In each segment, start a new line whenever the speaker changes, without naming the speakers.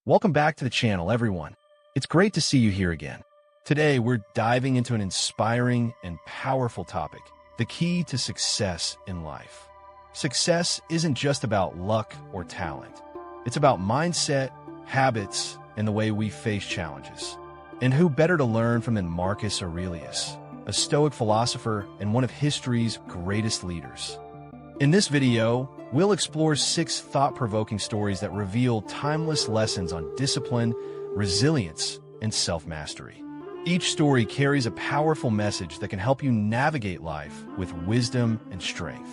Welcome back to the channel, everyone. It's great to see you here again. Today, we're diving into an inspiring and powerful topic, the key to success in life. Success isn't just about luck or talent. It's about mindset, habits, and the way we face challenges. And who better to learn from than Marcus Aurelius, a Stoic philosopher and one of history's greatest leaders. In this video, we'll explore 6 thought-provoking stories that reveal timeless lessons on discipline, resilience, and self-mastery. Each story carries a powerful message that can help you navigate life with wisdom and strength.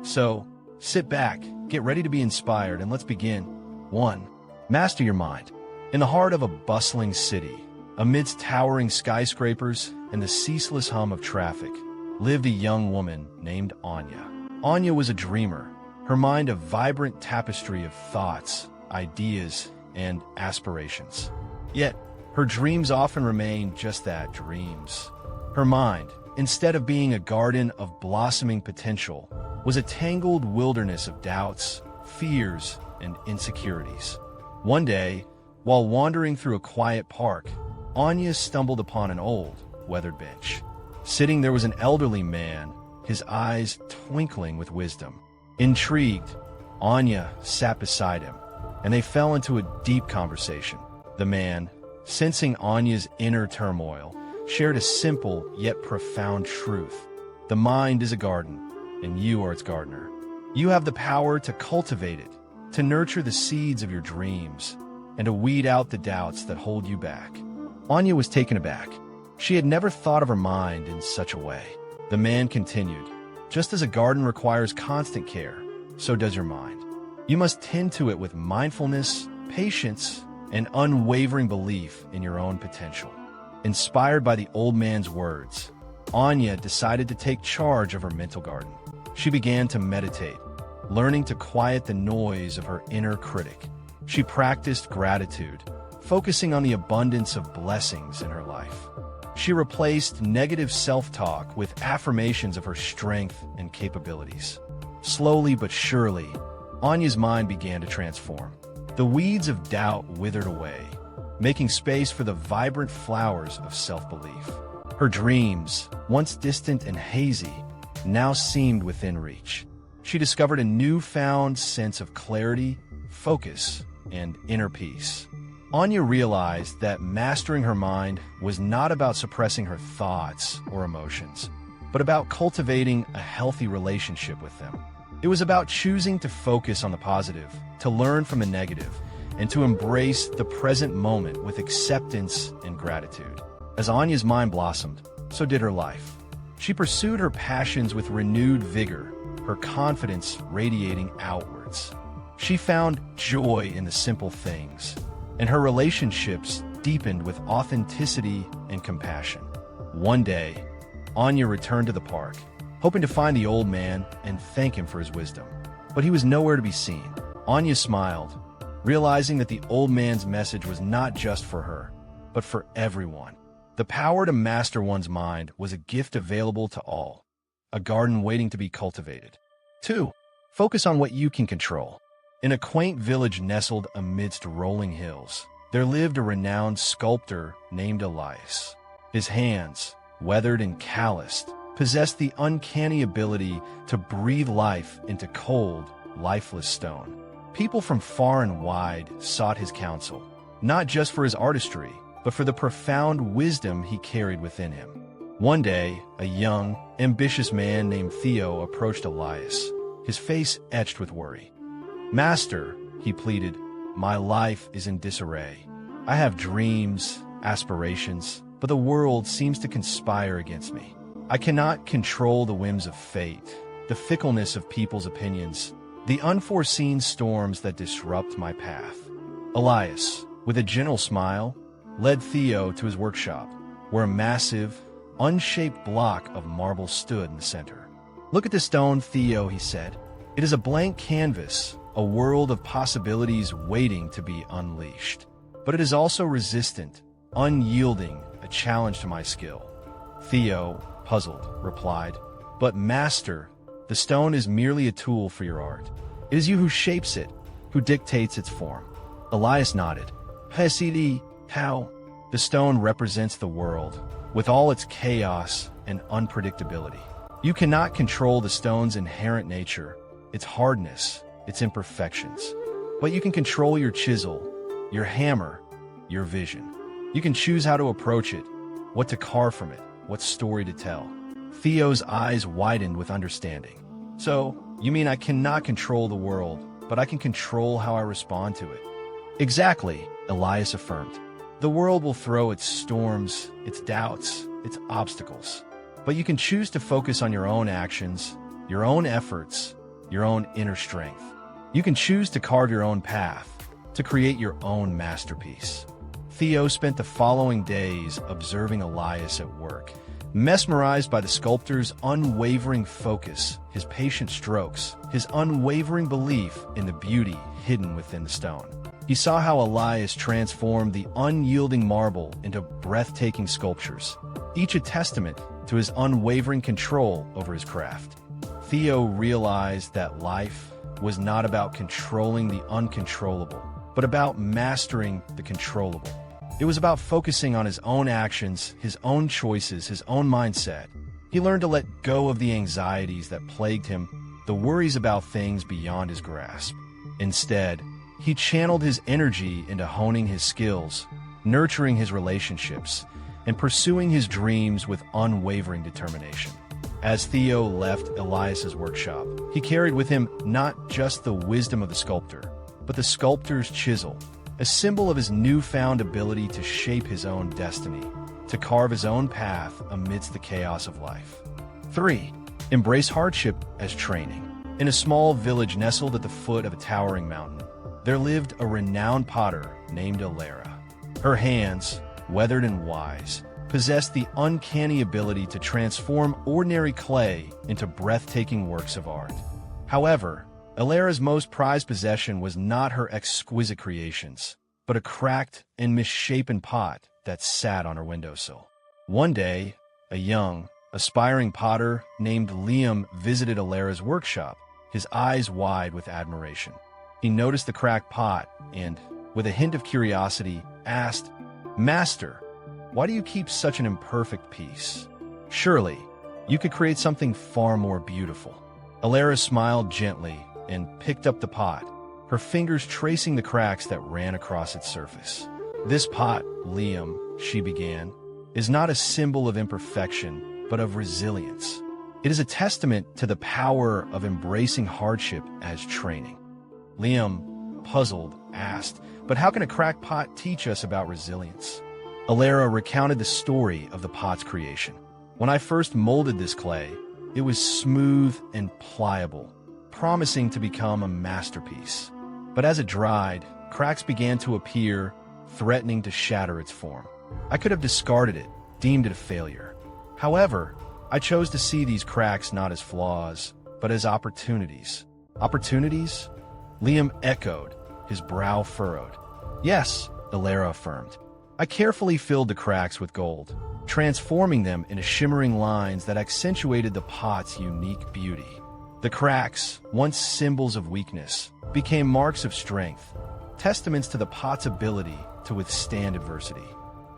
So, sit back, get ready to be inspired, and let's begin. 1. Master your mind. In the heart of a bustling city, amidst towering skyscrapers and the ceaseless hum of traffic, lived a young woman named Anya. Anya was a dreamer, her mind a vibrant tapestry of thoughts, ideas, and aspirations. Yet, her dreams often remained just that, dreams. Her mind, instead of being a garden of blossoming potential, was a tangled wilderness of doubts, fears, and insecurities. One day, while wandering through a quiet park, Anya stumbled upon an old, weathered bench. Sitting there was an elderly man, his eyes twinkling with wisdom. Intrigued, Anya sat beside him, and they fell into a deep conversation. The man, sensing Anya's inner turmoil, shared a simple yet profound truth. The mind is a garden, and you are its gardener. You have the power to cultivate it, to nurture the seeds of your dreams, and to weed out the doubts that hold you back. Anya was taken aback. She had never thought of her mind in such a way. The man continued, "Just as a garden requires constant care, so does your mind. You must tend to it with mindfulness, patience, and unwavering belief in your own potential." Inspired by the old man's words, Anya decided to take charge of her mental garden. She began to meditate, learning to quiet the noise of her inner critic. She practiced gratitude, focusing on the abundance of blessings in her life. She replaced negative self-talk with affirmations of her strength and capabilities. Slowly but surely, Anya's mind began to transform. The weeds of doubt withered away, making space for the vibrant flowers of self-belief. Her dreams, once distant and hazy, now seemed within reach. She discovered a newfound sense of clarity, focus, and inner peace. Anya realized that mastering her mind was not about suppressing her thoughts or emotions, but about cultivating a healthy relationship with them. It was about choosing to focus on the positive, to learn from the negative, and to embrace the present moment with acceptance and gratitude. As Anya's mind blossomed, so did her life. She pursued her passions with renewed vigor, her confidence radiating outwards. She found joy in the simple things, and her relationships deepened with authenticity and compassion. One day, Anya returned to the park, hoping to find the old man and thank him for his wisdom. But he was nowhere to be seen. Anya smiled, realizing that the old man's message was not just for her, but for everyone. The power to master one's mind was a gift available to all, a garden waiting to be cultivated. 2. Focus on what you can control. In a quaint village nestled amidst rolling hills, there lived a renowned sculptor named Elias. His hands, weathered and calloused, possessed the uncanny ability to breathe life into cold, lifeless stone. People from far and wide sought his counsel, not just for his artistry, but for the profound wisdom he carried within him. One day, a young, ambitious man named Theo approached Elias, his face etched with worry. "Master," he pleaded, "my life is in disarray. I have dreams, aspirations, but the world seems to conspire against me. I cannot control the whims of fate, the fickleness of people's opinions, the unforeseen storms that disrupt my path." Elias, with a gentle smile, led Theo to his workshop, where a massive, unshaped block of marble stood in the center. "Look at this stone, Theo," he said. "It is a blank canvas, a world of possibilities waiting to be unleashed. But it is also resistant, unyielding, a challenge to my skill." Theo, puzzled, replied, "But master, the stone is merely a tool for your art. It is you who shapes it, who dictates its form." Elias nodded. Toxicity, how the stone represents the world, with all its chaos and unpredictability. You cannot control the stone's inherent nature, its hardness, its imperfections. But you can control your chisel, your hammer, your vision. You can choose how to approach it, what to carve from it, what story to tell. Theo's eyes widened with understanding. So, you mean I cannot control the world, but I can control how I respond to it? Exactly, Elias affirmed. The world will throw its storms, its doubts, its obstacles. But you can choose to focus on your own actions, your own efforts, your own inner strength. You can choose to carve your own path, to create your own masterpiece. Theo spent the following days observing Elias at work, mesmerized by the sculptor's unwavering focus, his patient strokes, his unwavering belief in the beauty hidden within the stone. He saw how Elias transformed the unyielding marble into breathtaking sculptures, each a testament to his unwavering control over his craft. Theo realized that life was not about controlling the uncontrollable, but about mastering the controllable. It was about focusing on his own actions, his own choices, his own mindset. He learned to let go of the anxieties that plagued him, the worries about things beyond his grasp. Instead, he channeled his energy into honing his skills, nurturing his relationships, and pursuing his dreams with unwavering determination. As Theo left Elias's workshop, he carried with him not just the wisdom of the sculptor, but the sculptor's chisel, a symbol of his newfound ability to shape his own destiny, to carve his own path amidst the chaos of life. 3. Embrace hardship as training. In a small village nestled at the foot of a towering mountain, there lived a renowned potter named Alara. Her hands, weathered and wise, possessed the uncanny ability to transform ordinary clay into breathtaking works of art. However, Alara's most prized possession was not her exquisite creations, but a cracked and misshapen pot that sat on her windowsill. One day, a young, aspiring potter named Liam visited Alara's workshop, his eyes wide with admiration. He noticed the cracked pot and, with a hint of curiosity, asked, "Master, why do you keep such an imperfect piece? Surely, you could create something far more beautiful." Alara smiled gently and picked up the pot, her fingers tracing the cracks that ran across its surface. "This pot, Liam," she began, "is not a symbol of imperfection, but of resilience. It is a testament to the power of embracing hardship as training." Liam, puzzled, asked, "But how can a cracked pot teach us about resilience?" Alara recounted the story of the pot's creation. "When I first molded this clay, it was smooth and pliable, promising to become a masterpiece. But as it dried, cracks began to appear, threatening to shatter its form. I could have discarded it, deemed it a failure. However, I chose to see these cracks not as flaws, but as opportunities." "Opportunities?" Liam echoed, his brow furrowed. "Yes," Alara affirmed. "I carefully filled the cracks with gold, transforming them into shimmering lines that accentuated the pot's unique beauty. The cracks, once symbols of weakness, became marks of strength, testaments to the pot's ability to withstand adversity."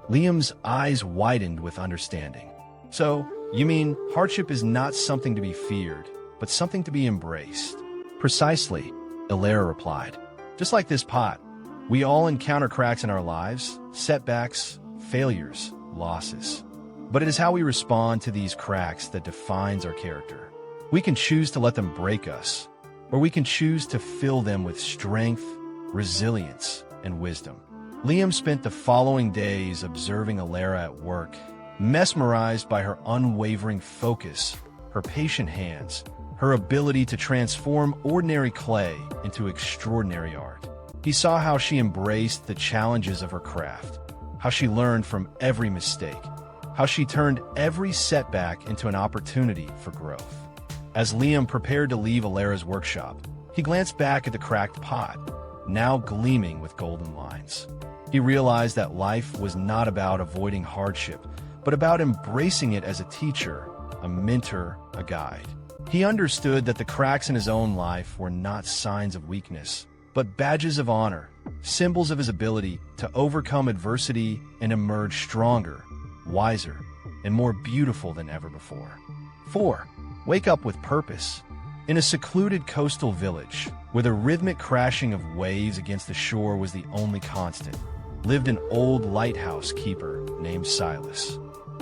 Liam's eyes widened with understanding. "So, you mean hardship is not something to be feared, but something to be embraced?" "Precisely," Alara replied. "Just like this pot, we all encounter cracks in our lives, setbacks, failures, losses. But it is how we respond to these cracks that defines our character. We can choose to let them break us, or we can choose to fill them with strength, resilience, and wisdom." Liam spent the following days observing Alara at work, mesmerized by her unwavering focus, her patient hands, her ability to transform ordinary clay into extraordinary art. He saw how she embraced the challenges of her craft, how she learned from every mistake, how she turned every setback into an opportunity for growth. As Liam prepared to leave Alara's workshop, he glanced back at the cracked pot, now gleaming with golden lines. He realized that life was not about avoiding hardship, but about embracing it as a teacher, a mentor, a guide. He understood that the cracks in his own life were not signs of weakness, but badges of honor, symbols of his ability to overcome adversity and emerge stronger, wiser, and more beautiful than ever before. 4. Wake up with purpose. In a secluded coastal village, where the rhythmic crashing of waves against the shore was the only constant, lived an old lighthouse keeper named Silas.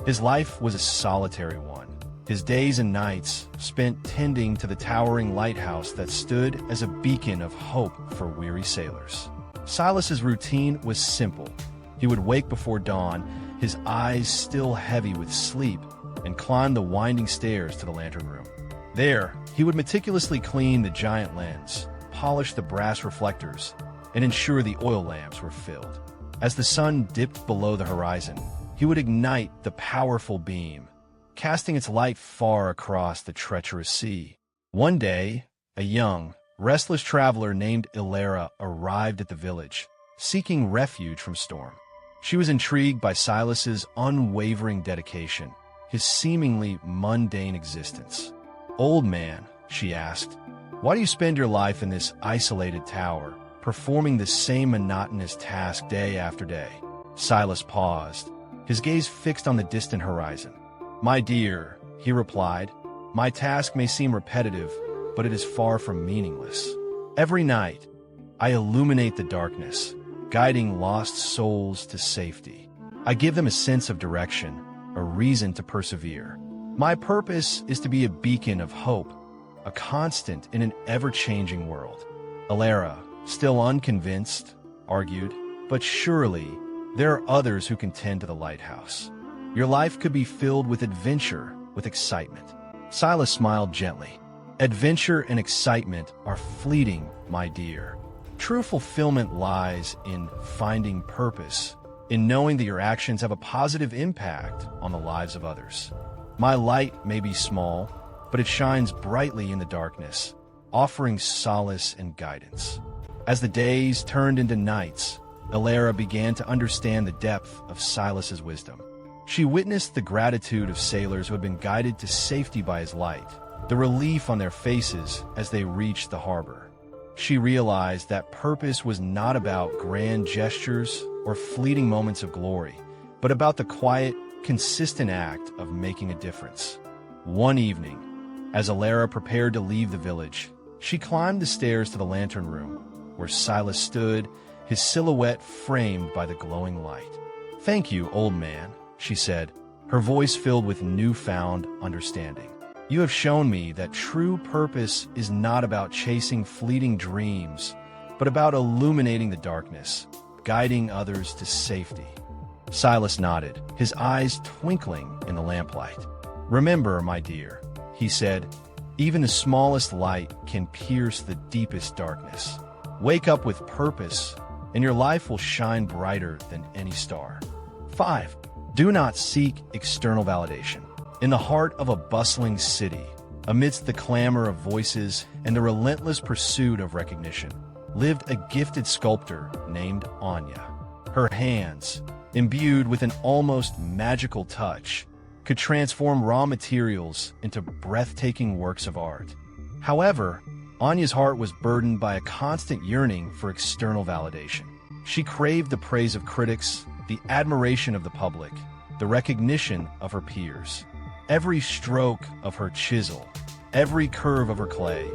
His life was a solitary one, his days and nights spent tending to the towering lighthouse that stood as a beacon of hope for weary sailors. Silas's routine was simple. He would wake before dawn, his eyes still heavy with sleep, and climb the winding stairs to the lantern room. There, he would meticulously clean the giant lens, polish the brass reflectors, and ensure the oil lamps were filled. As the sun dipped below the horizon, he would ignite the powerful beam, casting its light far across the treacherous sea. One day, a young, restless traveler named Ilara arrived at the village, seeking refuge from storm. She was intrigued by Silas's unwavering dedication, his seemingly mundane existence. "Old man," she asked, "why do you spend your life in this isolated tower, performing the same monotonous task day after day?" Silas paused, his gaze fixed on the distant horizon. "My dear," he replied, "my task may seem repetitive, but it is far from meaningless. Every night, I illuminate the darkness, guiding lost souls to safety. I give them a sense of direction, a reason to persevere. My purpose is to be a beacon of hope, a constant in an ever-changing world." Ilara, still unconvinced, argued, "But surely there are others who can tend to the lighthouse. Your life could be filled with adventure, with excitement." Silas smiled gently. "Adventure and excitement are fleeting, my dear. True fulfillment lies in finding purpose, in knowing that your actions have a positive impact on the lives of others. My light may be small, but it shines brightly in the darkness, offering solace and guidance." As the days turned into nights, Ilara began to understand the depth of Silas's wisdom. She witnessed the gratitude of sailors who had been guided to safety by his light, the relief on their faces as they reached the harbor. She realized that purpose was not about grand gestures or fleeting moments of glory, but about the quiet, consistent act of making a difference. One evening, as Ilara prepared to leave the village, she climbed the stairs to the lantern room, where Silas stood, his silhouette framed by the glowing light. "Thank you, old man," she said, her voice filled with newfound understanding. "You have shown me that true purpose is not about chasing fleeting dreams, but about illuminating the darkness, guiding others to safety." Silas nodded, his eyes twinkling in the lamplight. "Remember, my dear," he said, "even the smallest light can pierce the deepest darkness. Wake up with purpose, and your life will shine brighter than any star." 5. Do not seek external validation. In the heart of a bustling city, amidst the clamor of voices and the relentless pursuit of recognition, lived a gifted sculptor named Anya. Her hands, imbued with an almost magical touch, could transform raw materials into breathtaking works of art. However, Anya's heart was burdened by a constant yearning for external validation. She craved the praise of critics, the admiration of the public, the recognition of her peers. Every stroke of her chisel, every curve of her clay,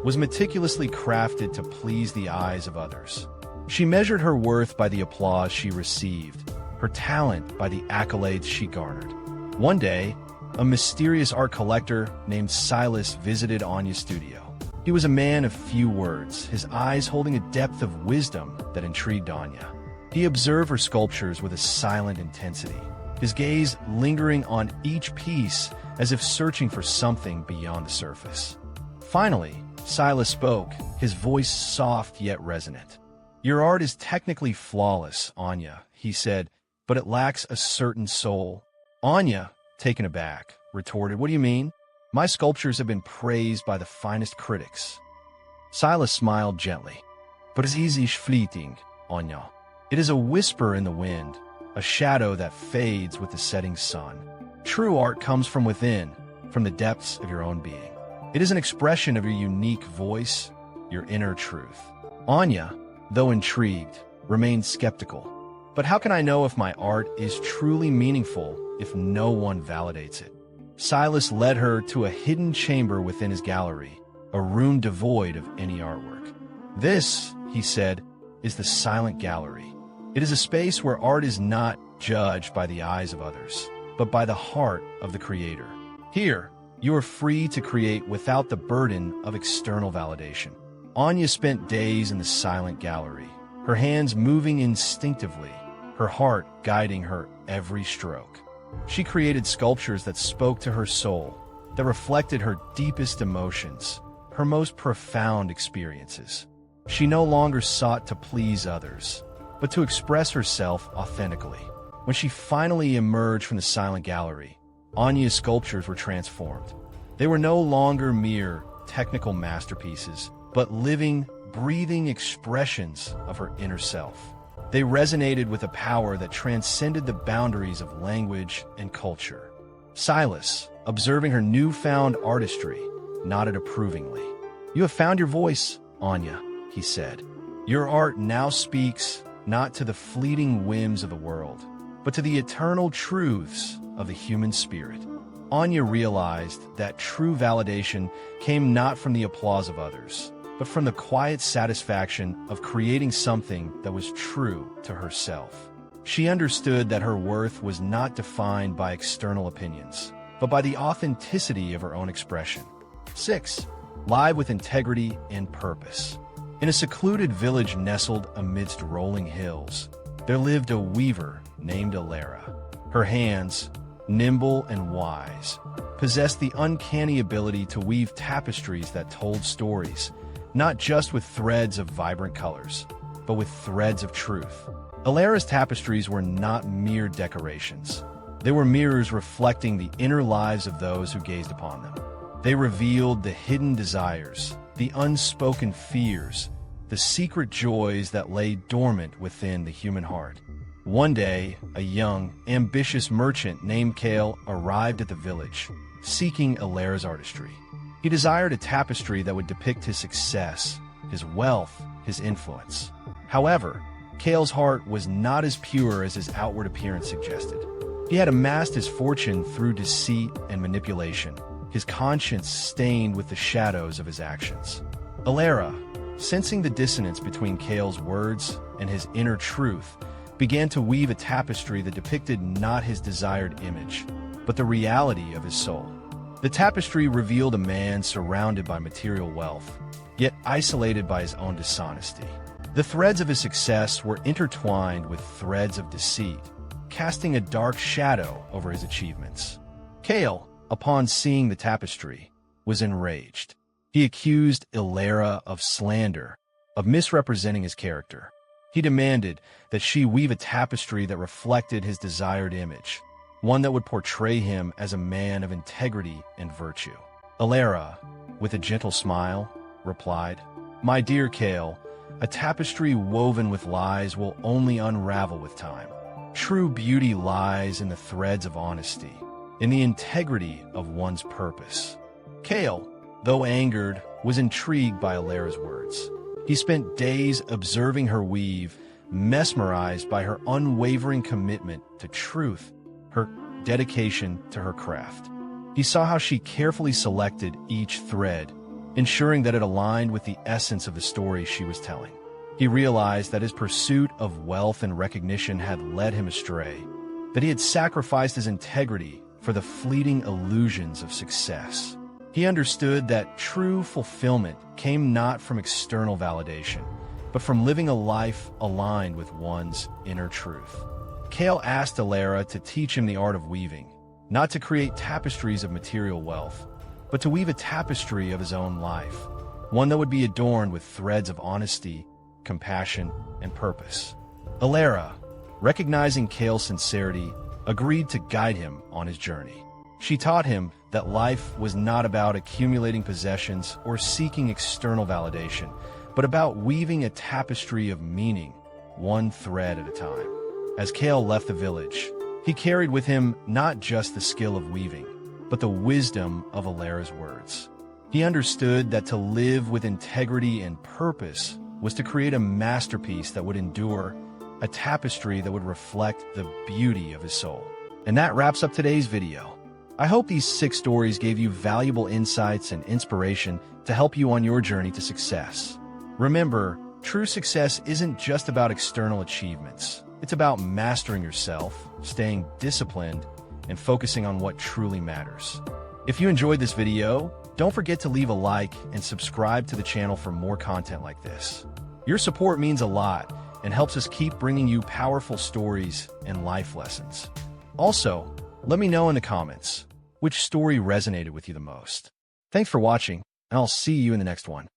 was meticulously crafted to please the eyes of others. She measured her worth by the applause she received, her talent by the accolades she garnered. One day, a mysterious art collector named Silas visited Anya's studio. He was a man of few words, his eyes holding a depth of wisdom that intrigued Anya. He observed her sculptures with a silent intensity, his gaze lingering on each piece as if searching for something beyond the surface. Finally, Silas spoke, his voice soft yet resonant. "Your art is technically flawless, Anya," he said, "but it lacks a certain soul." Anya, taken aback, retorted, "What do you mean? My sculptures have been praised by the finest critics." Silas smiled gently. "But es ist fleeting, Anya. It is a whisper in the wind, a shadow that fades with the setting sun. True art comes from within, from the depths of your own being. It is an expression of your unique voice, your inner truth." Anya, though intrigued, remained skeptical. But how can I know if my art is truly meaningful if no one validates it? Silas led her to a hidden chamber within his gallery, a room devoid of any artwork. This, he said, is the silent gallery. It is a space where art is not judged by the eyes of others, but by the heart of the creator. Here, you are free to create without the burden of external validation. Anya spent days in the silent gallery, her hands moving instinctively, her heart guiding her every stroke. She created sculptures that spoke to her soul, that reflected her deepest emotions, her most profound experiences. She no longer sought to please others, but to express herself authentically. When she finally emerged from the silent gallery, Anya's sculptures were transformed. They were no longer mere technical masterpieces, but living, breathing expressions of her inner self. They resonated with a power that transcended the boundaries of language and culture. Silas, observing her newfound artistry, nodded approvingly. "You have found your voice, Anya," he said. "Your art now speaks not to the fleeting whims of the world, but to the eternal truths of the human spirit." Anya realized that true validation came not from the applause of others, but from the quiet satisfaction of creating something that was true to herself. She understood that her worth was not defined by external opinions, but by the authenticity of her own expression. 6. Live with integrity and purpose. In a secluded village nestled amidst rolling hills, there lived a weaver named Alara. Her hands, nimble and wise, possessed the uncanny ability to weave tapestries that told stories, not just with threads of vibrant colors, but with threads of truth. Alara's tapestries were not mere decorations. They were mirrors reflecting the inner lives of those who gazed upon them. They revealed the hidden desires, the unspoken fears, the secret joys that lay dormant within the human heart. One day, a young, ambitious merchant named Kale arrived at the village, seeking Alara's artistry. He desired a tapestry that would depict his success, his wealth, his influence. However, Kale's heart was not as pure as his outward appearance suggested. He had amassed his fortune through deceit and manipulation, his conscience stained with the shadows of his actions. Alara, sensing the dissonance between Kale's words and his inner truth, began to weave a tapestry that depicted not his desired image, but the reality of his soul. The tapestry revealed a man surrounded by material wealth, yet isolated by his own dishonesty. The threads of his success were intertwined with threads of deceit, casting a dark shadow over his achievements. Kale, upon seeing the tapestry, was enraged. He accused Alara of slander, of misrepresenting his character. He demanded that she weave a tapestry that reflected his desired image, one that would portray him as a man of integrity and virtue. Alara, with a gentle smile, replied, "My dear Kale, a tapestry woven with lies will only unravel with time. True beauty lies in the threads of honesty, in the integrity of one's purpose." Kale, though angered, was intrigued by Alara's words. He spent days observing her weave, mesmerized by her unwavering commitment to truth, her dedication to her craft. He saw how she carefully selected each thread, ensuring that it aligned with the essence of the story she was telling. He realized that his pursuit of wealth and recognition had led him astray, that he had sacrificed his integrity for the fleeting illusions of success. He understood that true fulfillment came not from external validation, but from living a life aligned with one's inner truth. Kale asked Alara to teach him the art of weaving, not to create tapestries of material wealth, but to weave a tapestry of his own life, one that would be adorned with threads of honesty, compassion, and purpose. Alara, recognizing Kale's sincerity, agreed to guide him on his journey. She taught him that life was not about accumulating possessions or seeking external validation, but about weaving a tapestry of meaning, one thread at a time. As Kale left the village, he carried with him not just the skill of weaving, but the wisdom of Alara's words. He understood that to live with integrity and purpose was to create a masterpiece that would endure, a tapestry that would reflect the beauty of his soul. And that wraps up today's video. I hope these 6 stories gave you valuable insights and inspiration to help you on your journey to success. Remember, true success isn't just about external achievements. It's about mastering yourself, staying disciplined, and focusing on what truly matters. If you enjoyed this video, don't forget to leave a like and subscribe to the channel for more content like this. Your support means a lot and helps us keep bringing you powerful stories and life lessons. Also, let me know in the comments which story resonated with you the most. Thanks for watching, and I'll see you in the next one.